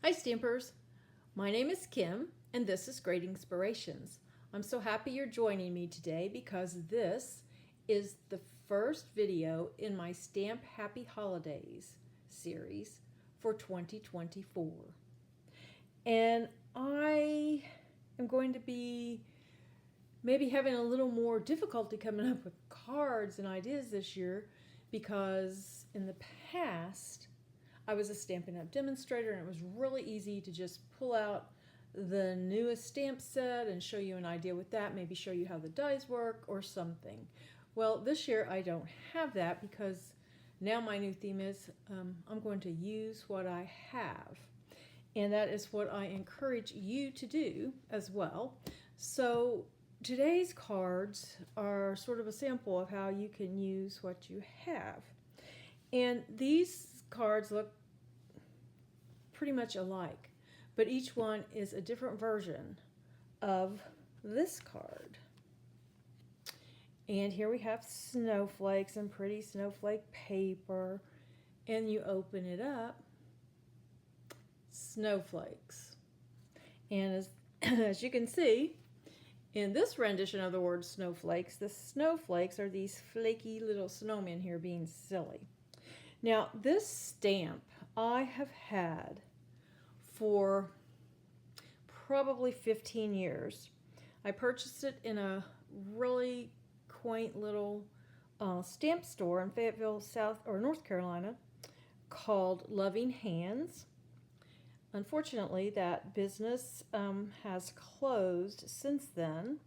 Hi Stampers, my name is Kim and this is Great Inspirations. I'm so happy you're joining me today because this is the first video in my Stamp Happy Holidays series for 2024. And I am going to be maybe having a little more difficulty coming up with cards and ideas this year because in the past I was a Stampin' Up! Demonstrator and it was really easy to just pull out the newest stamp set and show you an idea with that, maybe show you how the dies work or something. Well, this year I don't have that because now my new theme is I'm going to use what I have. And that is what I encourage you to do as well. So today's cards are sort of a sample of how you can use what you have. And these cards look pretty much alike, but each one is a different version of this card. And here we have snowflakes and pretty snowflake paper, and you open it up, snowflakes. And as you can see, in this rendition of the word snowflakes, the snowflakes are these flaky little snowmen here being silly. Now, this stamp I have had for probably 15 years. I purchased it in a really quaint little stamp store in Fayetteville, North Carolina called Loving Hands. Unfortunately, that business has closed since then,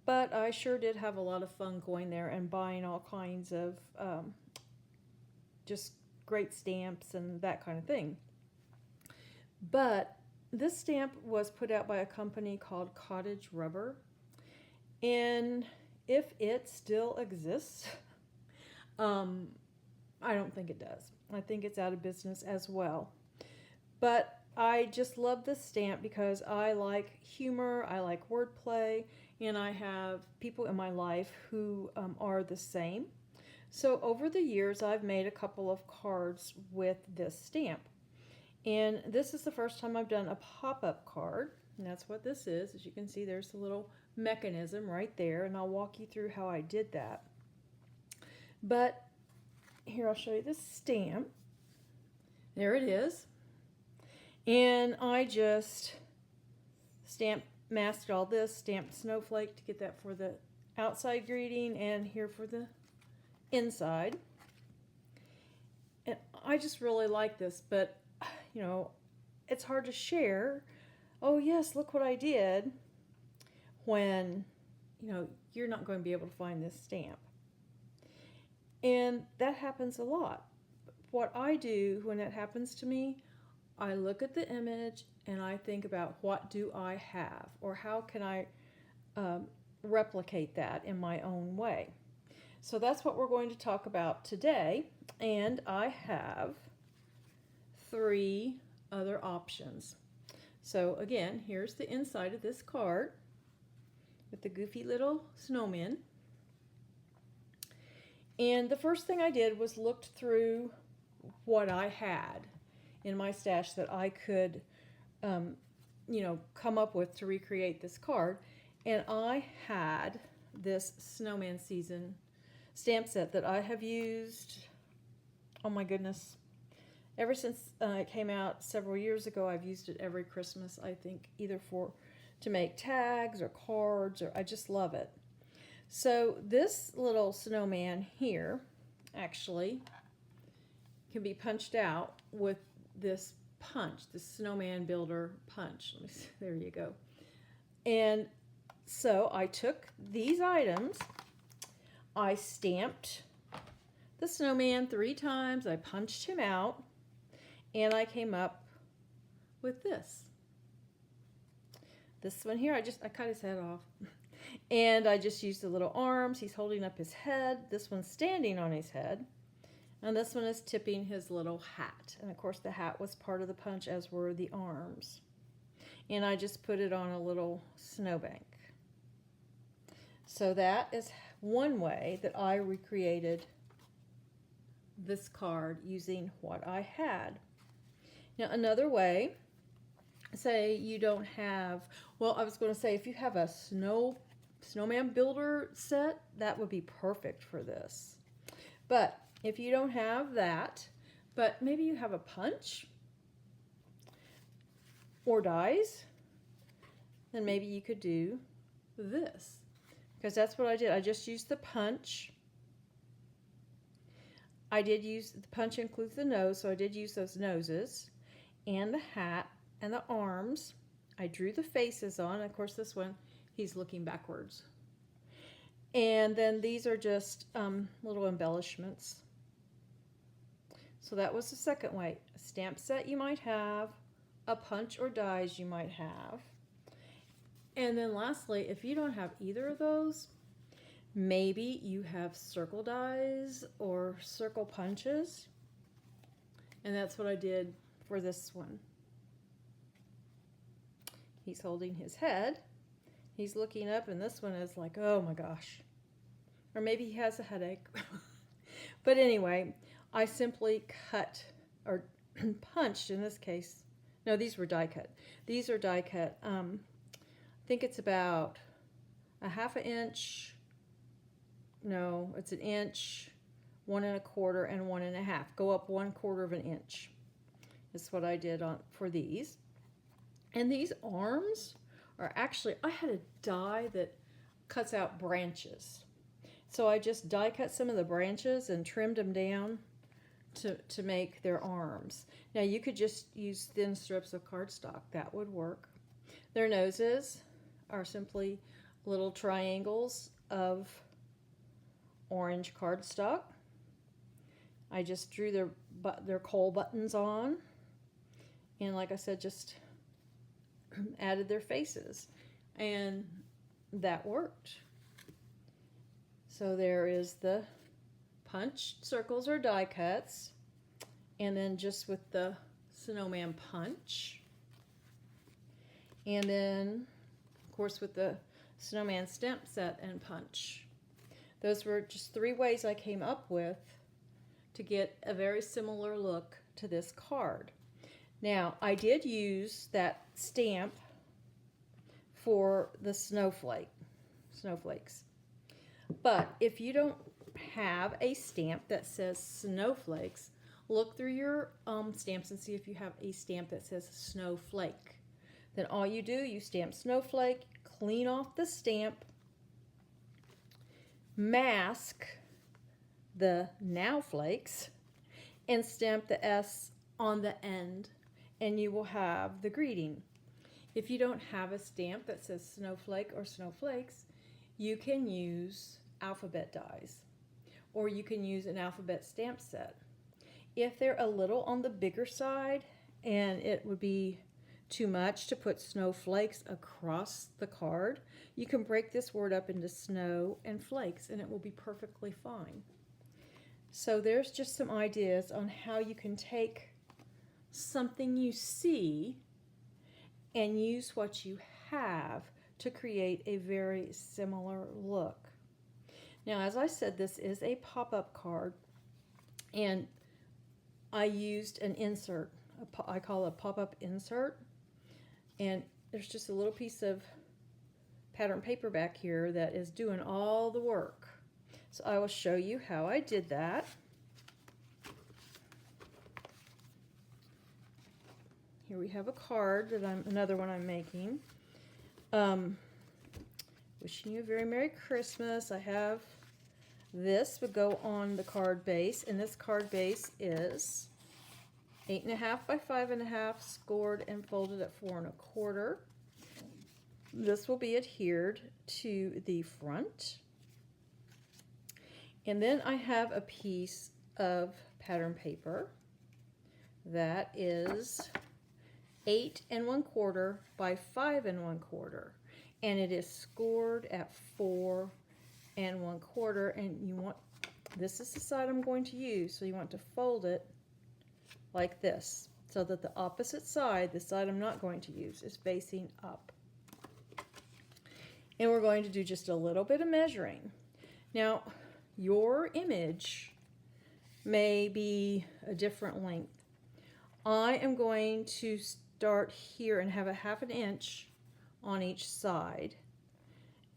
but I sure did have a lot of fun going there and buying all kinds of just great stamps and that kind of thing. But this stamp was put out by a company called Cottage Rubber, and if it still exists, I don't think it does. I think it's out of business as well. But I just love this stamp because I like humor, I like wordplay, and I have people in my life who are the same. So over the years, I've made a couple of cards with this stamp. And this is the first time I've done a pop-up card. And that's what this is. As you can see, there's a little mechanism right there. And I'll walk you through how I did that. But here, I'll show you the stamp. There it is. And I just masked all this, stamped snowflake to get that for the outside greeting and here for the inside. And I just really like this, but you know, it's hard to share. Oh yes, look what I did, when you're not going to be able to find this stamp. And that happens a lot. What I do when that happens to me, I look at the image and I think about what do I have, or how can I replicate that in my own way. So that's what we're going to talk about today, and I have 3 other options. So again, here's the inside of this card with the goofy little snowmen. And the first thing I did was looked through what I had in my stash that I could come up with to recreate this card. And I had this Snowman Season stamp set that I have used, oh my goodness, ever since it came out several years ago. I've used it every Christmas, I think, either to make tags or cards, or I just love it. So this little snowman here actually can be punched out with this punch, the Snowman Builder punch. Let me see, there you go. And so I took these items, I stamped the snowman 3 times, I punched him out, and I came up with this. This one here, I cut his head off. And I just used the little arms. He's holding up his head. This one's standing on his head. And this one is tipping his little hat. And of course the hat was part of the punch, as were the arms. And I just put it on a little snowbank. So that is one way that I recreated this card using what I had. Now another way, say you don't have, well, I was going to say if you have a snowman builder set, that would be perfect for this. But if you don't have that, but maybe you have a punch or dies, then maybe you could do this. Because that's what I did. I just used the punch. I did use, the punch includes the nose, so I did use those noses and the hat and the arms. I drew the faces on. Of course, this one, he's looking backwards. And then these are just little embellishments. So that was the second way. A stamp set you might have, a punch or dies you might have. And then lastly, if you don't have either of those, maybe you have circle dies or circle punches. And that's what I did for this one. He's holding his head. He's looking up, and this one is like, oh my gosh. Or maybe he has a headache. But anyway, I simply cut, or punched in this case. No, these were die cut. These are die cut. I think it's about a ½ inch. No, it's an inch, 1 1/4, and 1 1/2. Go up 1/4 of an inch. That's what I did for these. And these arms are actually, I had a die that cuts out branches. So I just die cut some of the branches and trimmed them down to make their arms. Now you could just use thin strips of cardstock. That would work. Their noses are simply little triangles of orange cardstock. I just drew their coal buttons on. And like I said, just added their faces, and that worked. So there is the punch circles or die cuts, and then just with the snowman punch, and then of course with the snowman stamp set and punch. Those were just 3 ways I came up with to get a very similar look to this card. Now, I did use that stamp for the snowflakes. But if you don't have a stamp that says snowflakes, look through your stamps and see if you have a stamp that says snowflake. Then all you do, you stamp snowflake, clean off the stamp, mask the now flakes, and stamp the S on the end, and you will have the greeting. If you don't have a stamp that says snowflake or snowflakes, you can use alphabet dies, or you can use an alphabet stamp set. If they're a little on the bigger side and it would be too much to put snowflakes across the card, you can break this word up into snow and flakes and it will be perfectly fine. So there's just some ideas on how you can take something you see and use what you have to create a very similar look. Now, as I said, this is a pop-up card, and I used an insert. I call it a pop-up insert, and there's just a little piece of pattern paper back here that is doing all the work. So I will show you how I did that. Here we have a card that another one I'm making. Wishing you a very Merry Christmas. I have this would go on the card base, and this card base is 8.5 by 5.5, scored and folded at 4 1/4. This will be adhered to the front. And then I have a piece of pattern paper that is 8 1/4 by 5 1/4, and it is scored at 4 1/4. And you want, this is the side I'm going to use, so you want to fold it like this, so that the opposite side, the side I'm not going to use, is facing up. And we're going to do just a little bit of measuring. Now, your image may be a different length. I am going to start here and have a 1/2 inch on each side,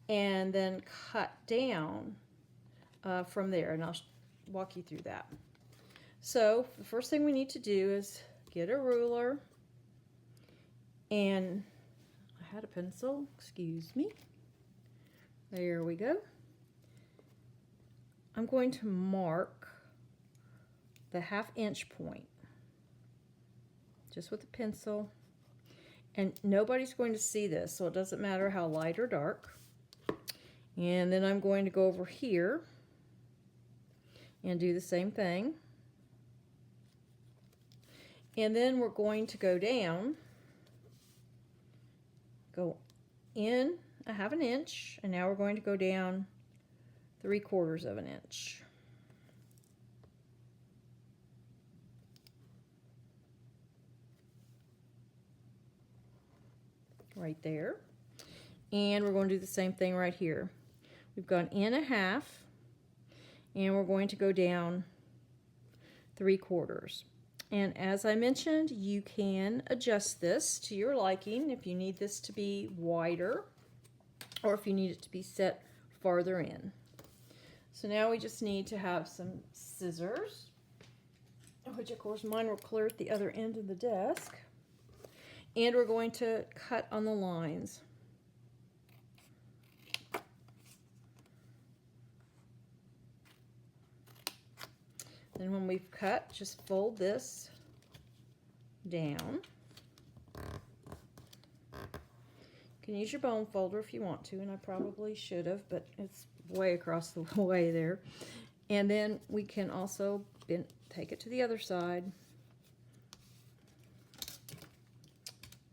and then cut down from there, and I'll walk you through that. So the first thing we need to do is get a ruler, and I had a pencil, excuse me. There we go. I'm going to mark the 1/2 inch point just with a pencil, and nobody's going to see this, so it doesn't matter how light or dark. And then I'm going to go over here and do the same thing. And then we're going to go down, go in a 1/2 inch, and now we're going to go down 3/4 of an inch. Right there. And we're going to do the same thing right here. We've gone in a 1/2, and we're going to go down 3/4. And as I mentioned, you can adjust this to your liking if you need this to be wider or if you need it to be set farther in. So now we just need to have some scissors, which of course mine were clear at the other end of the desk. And we're going to cut on the lines. Then when we've cut, just fold this down. You can use your bone folder if you want to, and I probably should have, but it's way across the way there. And then we can also take it to the other side.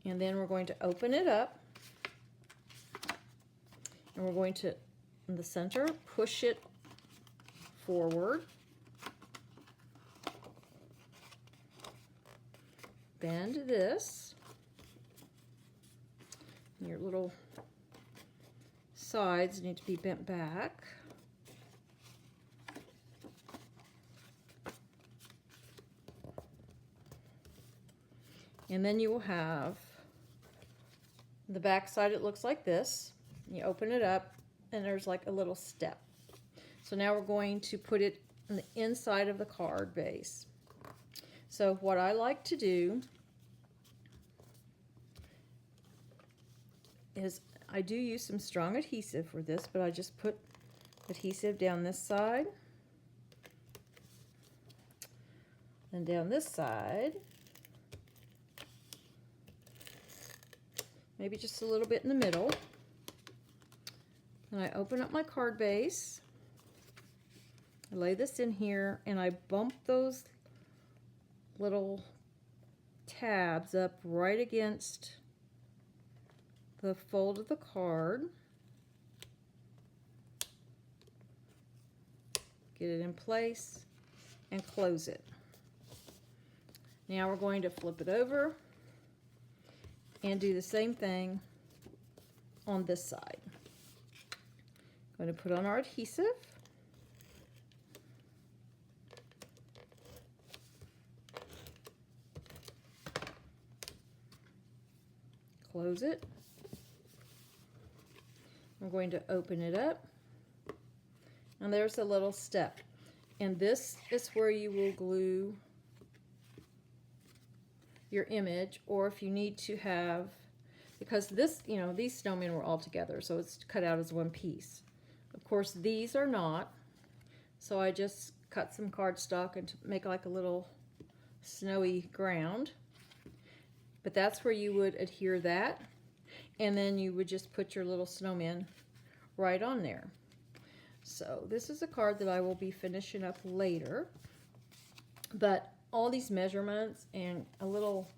And then we're going to open it up, and we're going to, in the center, push it forward. Bend this. Your little sides need to be bent back. And then you will have the back side. It looks like this. You open it up, and there's like a little step. So now we're going to put it on the inside of the card base. So what I like to do is I do use some strong adhesive for this, but I just put adhesive down this side and down this side, maybe just a little bit in the middle. And I open up my card base, I lay this in here, and I bump those little tabs up right against the fold of the card. Get it in place and close it. Now we're going to flip it over and do the same thing on this side. Going to put on our adhesive. Close it. I'm going to open it up, and there's a little step, and this is where you will glue your image, or if you need to have, because this, you know, these snowmen were all together, so it's cut out as one piece. Of course, these are not, so I just cut some cardstock and make like a little snowy ground. But that's where you would adhere that, and then you would just put your little snowman right on there. So this is a card that I will be finishing up later, but all these measurements and a little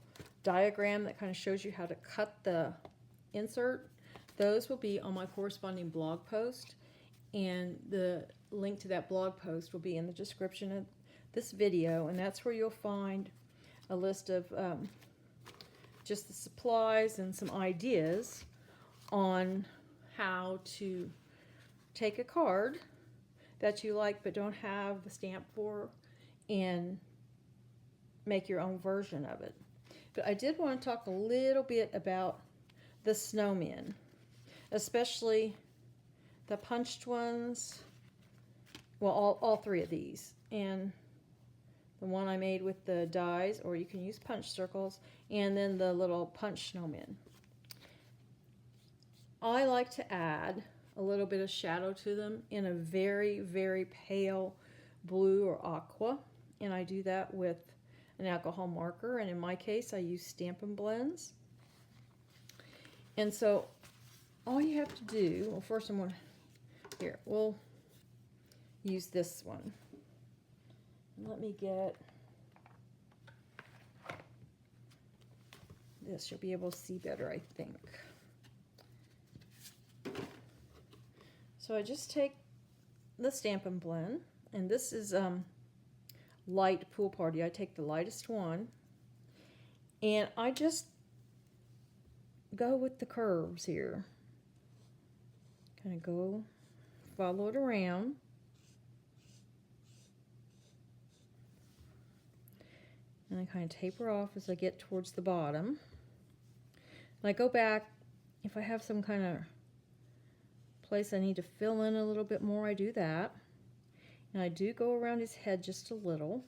diagram that kind of shows you how to cut the insert, those will be on my corresponding blog post, and the link to that blog post will be in the description of this video, and that's where you'll find a list of just the supplies and some ideas on how to take a card that you like but don't have the stamp for, and make your own version of it. But I did want to talk a little bit about the snowmen, especially the punched ones. Well, all three of these. And the one I made with the dies, or you can use punch circles, and then the little punch snowmen. I like to add a little bit of shadow to them in a very, very pale blue or aqua. And I do that with an alcohol marker, and in my case I use Stampin' Blends. And so all you have to do, well, first I'm going to, here, we'll use this one. Let me get this. You'll be able to see better, I think. So I just take the Stampin' Blend, and this is light pool party. I take the lightest one, and I just go with the curves here. Kind of go, follow it around. And I kind of taper off as I get towards the bottom. And I go back, if I have some kind of place I need to fill in a little bit more, I do that. And I do go around his head just a little.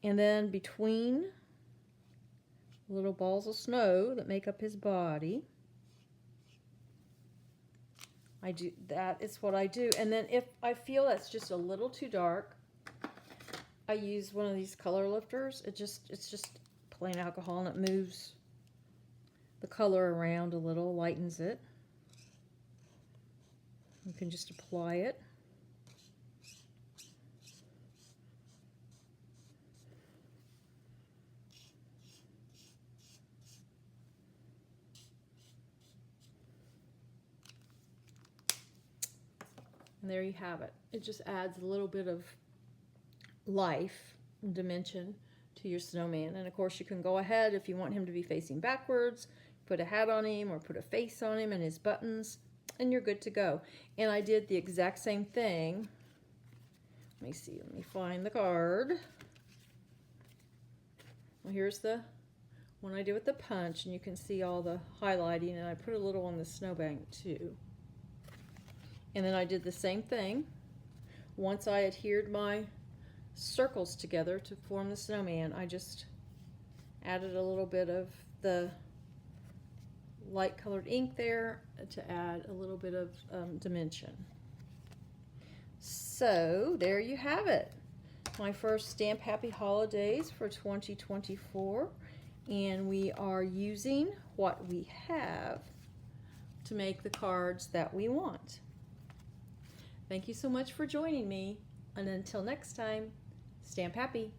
And then between little balls of snow that make up his body, I do that. It's what I do. And then if I feel that's just a little too dark, I use one of these color lifters. It's just plain alcohol, and it moves the color around a little, lightens it. You can just apply it. And there you have it. It just adds a little bit of life and dimension to your snowman. And of course you can go ahead, if you want him to be facing backwards, put a hat on him or put a face on him and his buttons, and you're good to go. And I did the exact same thing. Let me see, let me find the card. Well, here's the one I did with the punch, and you can see all the highlighting, and I put a little on the snowbank too. And then I did the same thing. Once I adhered my circles together to form the snowman, I just added a little bit of the light colored ink there to add a little bit of dimension. So there you have it, my first Stamp Happy Holidays for 2024, and we are using what we have to make the cards that we want. Thank you so much for joining me, and until next time, Stamp Happy!